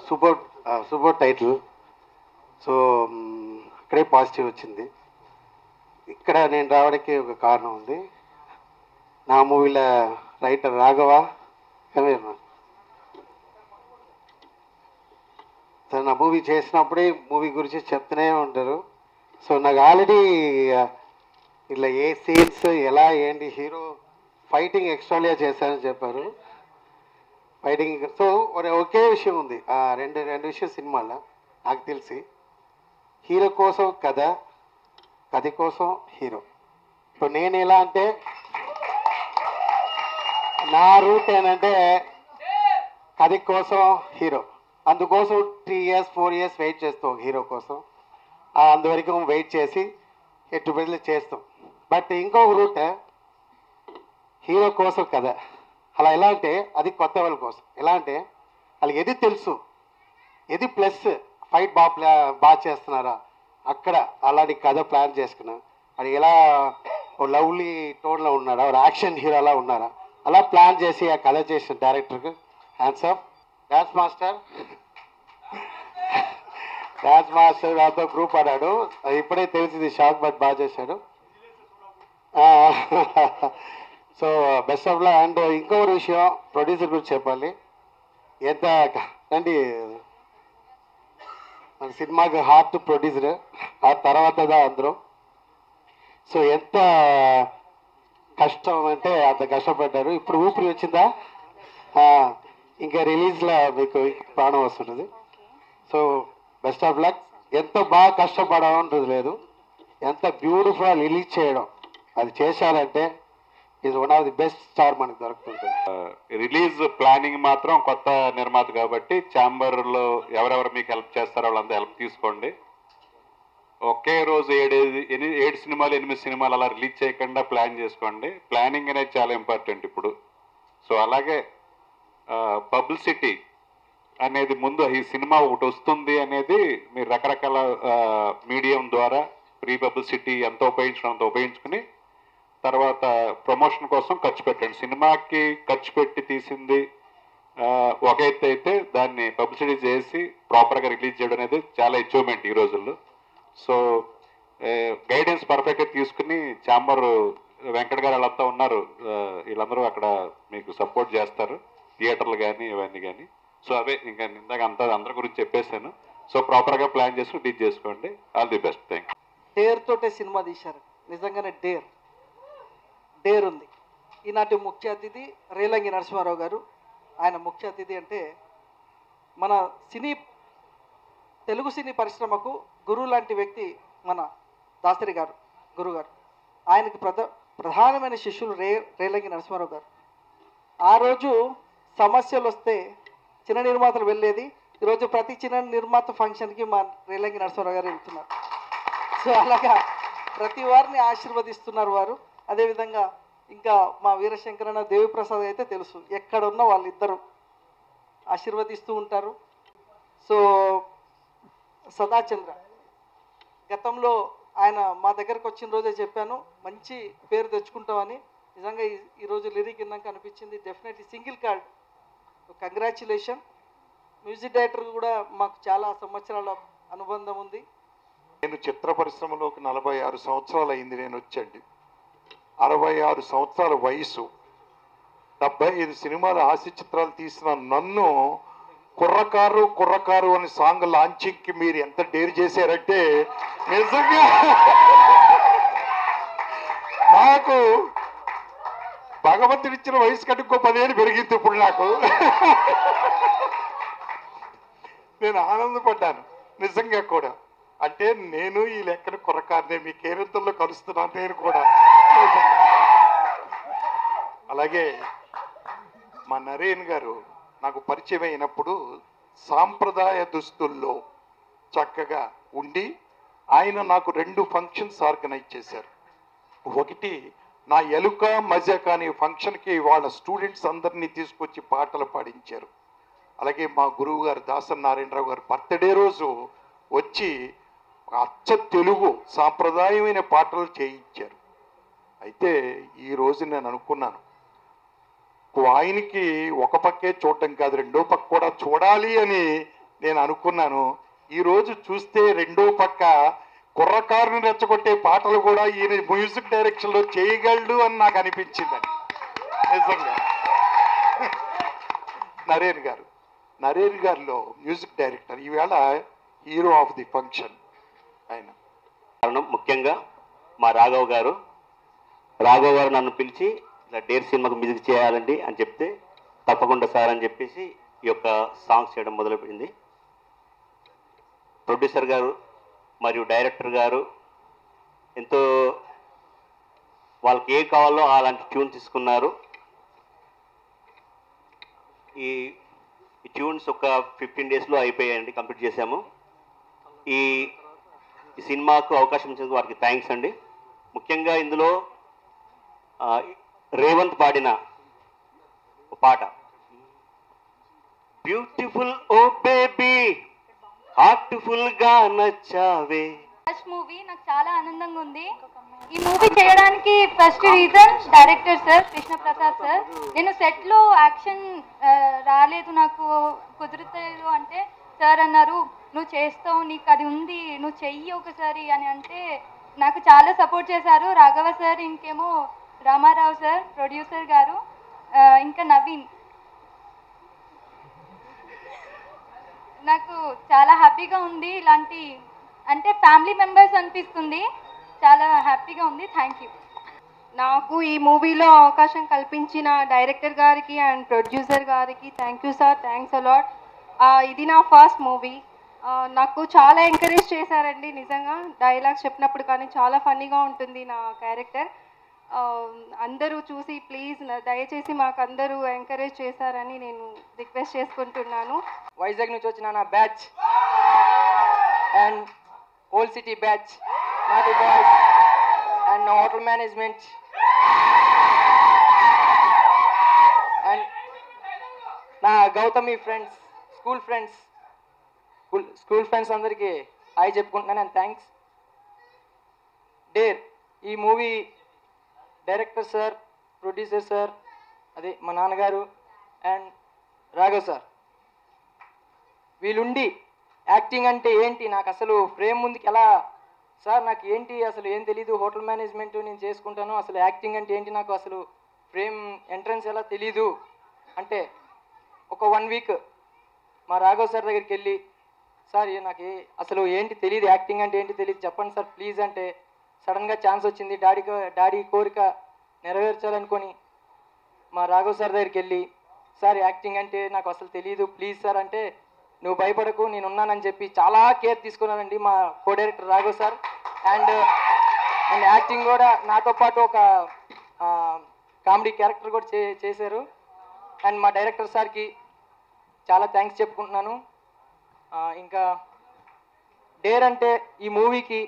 Super super title. So అక్కడే positive వచ్చింది. ఇక్కడ నేను రావడానికి ఒక కారణం ఉంది. నా మూవీల రైటర్ రాఘవ సార్ నా మూవీ చేసినప్పుడే మూవీ గురించి చెప్తూనే ఉంటారు. సో నాకు ఆల్రెడీ ఇట్లా ఏ సీన్స్ ఎలా ఏంటి హీరో ఫైటింగ్ ఎక్స్ట్రాలియా చేశారని చెప్పారు. ఫైటింగ్ సో ఒకే విషయం ఉంది రెండు విషయం సినిమాలో నాకు తెలిసి. హీరో కోసం కథ, కథ కోసం హీరో. ఇప్పుడు నేను ఎలా అంటే నా రూట్ ఏంటంటే కథ కోసం హీరో, అందుకోసం 3 years 4 years వెయిట్ చేస్తాం హీరో కోసం. అందువరకు వెయిట్ చేసి ఎట్టుబడిలు చేస్తాం. బట్ ఇంకొక రూట్ హీరో కోసం కథ. అలా ఎలా అంటే అది కొత్త వాళ్ళ కోసం. ఎలా అంటే వాళ్ళకి ఎది తెలుసు, ఎది ప్లస్ ఫైట్ బాగా చేస్తున్నారా అక్కడ అలాంటి కథ ప్లాన్ చేసుకున్నా. అది ఎలా లవ్లీ టోన్లో ఉన్నారా, యాక్షన్ హీరో అలా ఉన్నారా, అలా ప్లాన్ చేసి ఆ కథ చేసిన డైరెక్టర్కి హ్యాండ్స్ ఆఫ్. డాన్స్ మాస్టర్ నాతో గ్రూప్ ఆడాడు. ఇప్పుడే తెలిసింది షాక్, బట్ బాగా చేశాడు. So best of law. And ఇంకొక విషయం ప్రొడ్యూసర్ గురించి చెప్పాలి. ఎంత అంటే మన సినిమాకి హార్ట్ ప్రొడ్యూసర్, ఆ తర్వాతదా అందరూ. సో ఎంత కష్టం అంటే అంత కష్టపడ్డారు. ఇప్పుడు ఊపిరి వచ్చిందా, ఇంకా రిలీజ్లో మీకు ప్రాణం వస్తుంటుంది. So best of luck. ఎంత బాగా కష్టపడమంటుంది లేదు, ఎంత బ్యూటిఫుల్ రిలీజ్ చేయడం అది చేశారంటే is one of the best star మనకు దొరుకుతుంది. రిలీజ్ ప్లానింగ్ మాత్రం కొత్త నిర్మాత కాబట్టి ఛాంబర్లో ఎవరెవరు మీకు హెల్ప్ చేస్తారో వాళ్ళంతా హెల్ప్ తీసుకోండి. ఒకే రోజు 7 సినిమాలు 8 సినిమాలు అలా రిలీజ్ చేయకుండా ప్లాన్ చేసుకోండి. ప్లానింగ్ అనేది చాలా ఇంపార్టెంట్ ఇప్పుడు. సో అలాగే పబ్లిసిటీ అనేది ముందు ఈ సినిమా ఒకటి వస్తుంది అనేది మీరు రకరకాల మీడియం ద్వారా ప్రీ పబ్లిసిటీ ఎంత ఉపయోగించడం అంత ఉపయోగించుకుని తర్వాత ప్రమోషన్ కోసం ఖర్చు పెట్టండి. సినిమాకి ఖర్చు పెట్టి తీసింది ఒక ఎత్తు అయితే దాన్ని పబ్లిసిటీ చేసి ప్రాపర్గా రిలీజ్ చేయడం అనేది చాలా అచీవ్మెంట్ ఈ రోజుల్లో. సో గైడెన్స్ పర్ఫెక్ట్గా తీసుకుని ఛాంబర్ వెంకట్ గారు వాళ్ళంతా ఉన్నారు, వీళ్ళందరూ అక్కడ మీకు సపోర్ట్ చేస్తారు, థియేటర్లు కానీ ఇవన్నీ కానీ. సో అవే ఇంకా ఇందాక అందరి గురించి చెప్పేశాను. సో ప్రాపర్గా ప్లాన్ చేసుకుని రీచ్ చేసుకోండి. All the best. Thank you. Dare తోటే సినిమా తీశారు. నిజంగానే డేర్ ఉంది. ఈనాటి ముఖ్య అతిథి రేలంగి నరసింహారావు గారు. ఆయన ముఖ్య అతిథి అంటే మన తెలుగు సినీ పరిశ్రమకు గురువు లాంటి వ్యక్తి మన దాసరి గారు, గురుగారు. ఆయనకి ప్రధానమైన శిష్యులు రేలంగి నరసింహారావు గారు. ఆ రోజు సమస్యలు వస్తే చిన్న నిర్మాతలు వెళ్ళేది. ఈరోజు ప్రతి చిన్న నిర్మాత ఫంక్షన్కి మా రేలంగి నరసింహారావు గారు వెళ్తున్నారు. సో అలాగా ప్రతి వారిని ఆశీర్వదిస్తున్నారు వారు. అదేవిధంగా ఇంకా మా వీరశంకరన్న దేవిప్రసాద్ అయితే తెలుసు, ఎక్కడున్న వాళ్ళిద్దరూ ఆశీర్వదిస్తూ ఉంటారు. సో సదాచంద్ర గతంలో ఆయన మా దగ్గరకు వచ్చిన రోజే చెప్పాను మంచి పేరు తెచ్చుకుంటామని. నిజంగా ఈరోజు లిరిక్ విన్నాక అనిపించింది definitely single card. Congratulation. Music director కూడా మాకు చాలా సంవత్సరాల అనుబంధం ఉంది. నేను చిత్ర పరిశ్రమలోకి 46 సంవత్సరాలు అయింది నేను వచ్చండి. 66 సంవత్సరాల వయసు, 75 సినిమాల హాస్య చిత్రాలు తీసిన నన్ను కుర్రకారు అని సాంగ్ లాంచింగ్కి మీరు ఎంత డేర్ చేశారంటే నిజంగా నాకు భగవంతుడు ఇచ్చిన వయసు కంటే ఇంకో 10 ఏళ్ళు పెరిగింది ఇప్పుడు నాకు. నేను ఆనందపడ్డాను నిజంగా కూడా. అంటే నేను ఈ లెక్కన కుర్రకారునే, మీ కేరింతల్లో కలుస్తున్నాను నేను కూడా. అలాగే మా నరేన్ గారు నాకు పరిచయం అయినప్పుడు సాంప్రదాయ దుస్తుల్లో చక్కగా ఉండి ఆయన నాకు 2 ఫంక్షన్స్ ఆర్గనైజ్ చేశారు. ఒకటి నా ఎలుక మజాక్ అనే ఫంక్షన్కి వాళ్ళ స్టూడెంట్స్ అందరినీ తీసుకొచ్చి పాటలు పాడించారు. అలాగే మా గురువు గారు దాసరి నారాయణరావు గారు బర్త్డే రోజు వచ్చి అచ్చ తెలుగు సాంప్రదాయమైన పాటలు చేయించారు. అయితే ఈరోజు నేను అనుకున్నాను ఆయనకి ఒక పక్కే చూడటం కాదు, రెండో పక్క కూడా చూడాలి అని నేను అనుకున్నాను ఈరోజు చూస్తే రెండో పక్క కుర్రకారుని రెచ్చగొట్టే పాటలు కూడా ఈయన మ్యూజిక్ డైరెక్షన్లో చేయగలడు అని నాకు అనిపించిందండి. నిజంగా నరేన్ గారిలో మ్యూజిక్ డైరెక్టర్ ఈవేళ హీరో ఆఫ్ ది ఫంక్షన్ ఆయన. కారణం ముఖ్యంగా మా రాఘవ్ గారు నన్ను పిలిచి ఇలా డేర్ సినిమాకు మ్యూజిక్ చేయాలండి అని చెప్తే తప్పకుండా సార్ అని చెప్పేసి ఈ యొక్క సాంగ్స్ చేయడం మొదలుపెట్టింది. ప్రొడ్యూసర్ గారు మరియు డైరెక్టర్ గారు ఎంతో వాళ్ళకి ఏ కావాలో అలాంటి ట్యూన్ తీసుకున్నారు. ఈ ట్యూన్స్ ఒక 15 డేస్లో అయిపోయాయండి, కంప్లీట్ చేశాము. ఈ సినిమాకు అవకాశం ఇచ్చినందుకు వారికి థ్యాంక్స్ అండి. ముఖ్యంగా ఇందులో రేవంత్ పాడిన పాట బ్యూటిఫుల్ ఓ బేబీ హార్ట్ఫుల్ గా నచ్చావే. ఫస్ట్ మూవీ నాకు చాలా ఆనందంగా ఉంది. ఈ మూవీ చేయడానికి first reason director sir Krishnaprasad sir. నేను సెట్లో యాక్షన్ రాలేదు, నాకు కుదురుతలేదు అంటే సార్ అన్నారు నువ్వు చేస్తావు, నీకు అది ఉంది, నువ్వు చెయ్యి ఒకసారి అని అంటే నాకు చాలా సపోర్ట్ చేశారు. రాఘవ సార్, ఇంకేమో రామారావు సార్ ప్రొడ్యూసర్ గారు, ఇంకా నవీన్. నాకు చాలా హ్యాపీగా ఉంది. ఇలాంటి అంటే ఫ్యామిలీ మెంబర్స్ అనిపిస్తుంది. చాలా హ్యాపీగా ఉంది. Thank you. నాకు ఈ మూవీలో అవకాశం కల్పించిన డైరెక్టర్ గారికి అండ్ ప్రొడ్యూసర్ గారికి thank you sir, thanks a lot. ఇది నా ఫస్ట్ మూవీ. నాకు చాలా ఎంకరేజ్ చేశారండి. నిజంగా డైలాగ్స్ చెప్పినప్పుడు కానీ చాలా ఫన్నీగా ఉంటుంది నా క్యారెక్టర్. అందరూ చూసి ప్లీజ్ దయచేసి మాకు అందరూ ఎంకరేజ్ చేశారని నేను రిక్వెస్ట్ చేసుకుంటున్నాను. వైజాగ్ నుంచి వచ్చిన నా batch and old city batch, naughty boys and hotel management and నా గౌతమి ఫ్రెండ్స్, స్కూల్ ఫ్రెండ్స్ అందరికీ హాయ్ చెప్పుకుంటున్నాను అండ్ థ్యాంక్స్. డేర్ ఈ movie director sir, producer sir, అదే మా నాన్నగారు అండ్ రాఘవ్ సార్, వీళ్ళుండి యాక్టింగ్ అంటే ఏంటి, నాకు అసలు ఫ్రేమ్ ముందుకు ఎలా సార్, నాకు ఏంటి అసలు ఏం తెలీదు, హోటల్ మేనేజ్మెంట్ నేను చేసుకుంటాను, అసలు యాక్టింగ్ అంటే ఏంటి నాకు అసలు ఫ్రేమ్ ఎంట్రన్స్ ఎలా తెలీదు అంటే ఒక 1 వీక్ మా రాఘవ్ సార్ దగ్గరికి వెళ్ళి సార్ నాకు అసలు ఏంటి తెలియదు, యాక్టింగ్ అంటే ఏంటి తెలియదు, చెప్పండి సార్ ప్లీజ్ అంటే సడన్గా ఛాన్స్ వచ్చింది. డాడీ కోరిక నెరవేర్చాలనుకొని మా రాఘవ్ సార్ దగ్గరికి వెళ్ళి సార్ యాక్టింగ్ అంటే నాకు అసలు తెలియదు ప్లీజ్ సార్ అంటే నువ్వు భయపడకు నేనున్నానని చెప్పి చాలా కేర్ తీసుకున్నానండి మా co director Raghav sir. And acting కూడా నాతో పాటు ఒక కామెడీ క్యారెక్టర్ కూడా చేశారు. అండ్ మా డైరెక్టర్ సార్కి చాలా థ్యాంక్స్ చెప్పుకుంటున్నాను. ఇంకా డేర్ అంటే ఈ మూవీకి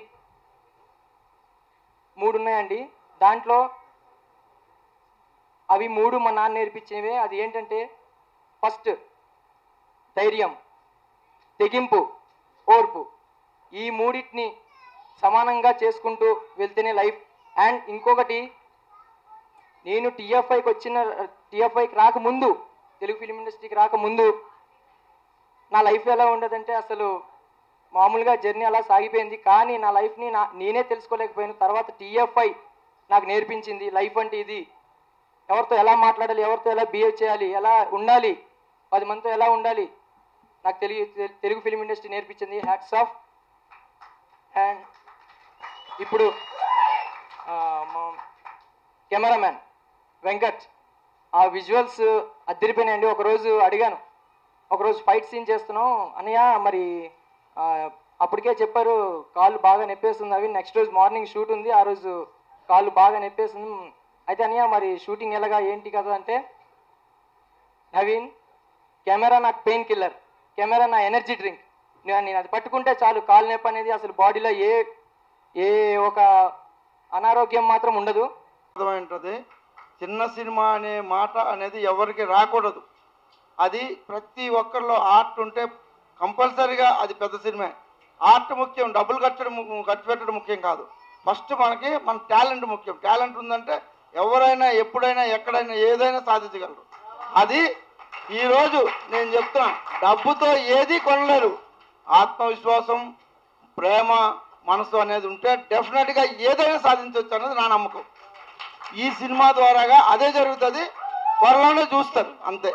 3 ఉన్నాయండి. దాంట్లో అవి 3 మా నాన్న నేర్పించేవే. అది ఏంటంటే ఫస్ట్ ధైర్యం, తెగింపు, ఓర్పు, ఈ 3టిని సమానంగా చేసుకుంటూ వెళ్తేనే లైఫ్. అండ్ ఇంకొకటి, నేను టీఎఫ్ఐకి రాకముందు, తెలుగు ఫిలిం ఇండస్ట్రీకి రాకముందు నా లైఫ్ ఎలా ఉండదంటే అసలు మామూలుగా జర్నీ అలా సాగిపోయింది. కానీ నా లైఫ్ని నేనే తెలుసుకోలేకపోయాను. తర్వాత టీఎఫ్ఐ నాకు నేర్పించింది లైఫ్ అంటే ఇది, ఎవరితో ఎలా మాట్లాడాలి, ఎవరితో ఎలా బిహేవ్ చేయాలి, ఎలా ఉండాలి, 10 మందితో ఎలా ఉండాలి, నాకు తెలుగు ఫిలిం ఇండస్ట్రీ నేర్పించింది. Hats off. అండ్ ఇప్పుడు కెమెరామ్యాన్ వెంకట్, ఆ విజువల్స్ అద్దరిపోయినాయండి. ఒకరోజు అడిగాను, ఒకరోజు ఫైట్ సీన్ చేస్తున్నాం అన్నయ్య, మరి అప్పటికే చెప్పారు కాళ్ళు బాగా నొప్పేస్తుంది అవి, నెక్స్ట్ రోజు మార్నింగ్ షూట్ ఉంది, ఆ రోజు కాళ్ళు బాగా నొప్పేస్తుంది, అయితే అన్నయ్య మరి షూటింగ్ ఎలాగా ఏంటి కదా అంటే, నవీన్ కెమెరా నాకు పెయిన్ కిల్లర్, కెమెరా నా ఎనర్జీ డ్రింక్, నేను అది పట్టుకుంటే చాలు కాలు నొప్పి అనేది అసలు బాడీలో ఏ ఒక అనారోగ్యం మాత్రం ఉండదు. అర్థమైంటుంది. చిన్న సినిమా అనే మాట అనేది ఎవరికి రాకూడదు. అది ప్రతి ఒక్కరిలో ఆర్ట్ ఉంటే కంపల్సరీగా అది పెద్ద సినిమా. ఆర్ట్ ముఖ్యం, డబ్బులు ఖర్చు పెట్టడం ముఖ్యం కాదు. ఫస్ట్ మనకి మన టాలెంట్ ముఖ్యం. టాలెంట్ ఉందంటే ఎవరైనా ఎప్పుడైనా ఎక్కడైనా ఏదైనా సాధించగలరు. అది ఈరోజు నేను చెప్తున్నా, డబ్బుతో ఏది కొనలేరు. ఆత్మవిశ్వాసం, ప్రేమ, మనసు అనేది ఉంటే డెఫినెట్గా ఏదైనా సాధించవచ్చు అనేది నా నమ్మకం. ఈ సినిమా ద్వారాగా అదే జరుగుతుంది. త్వరలోనే చూస్తారు అంతే.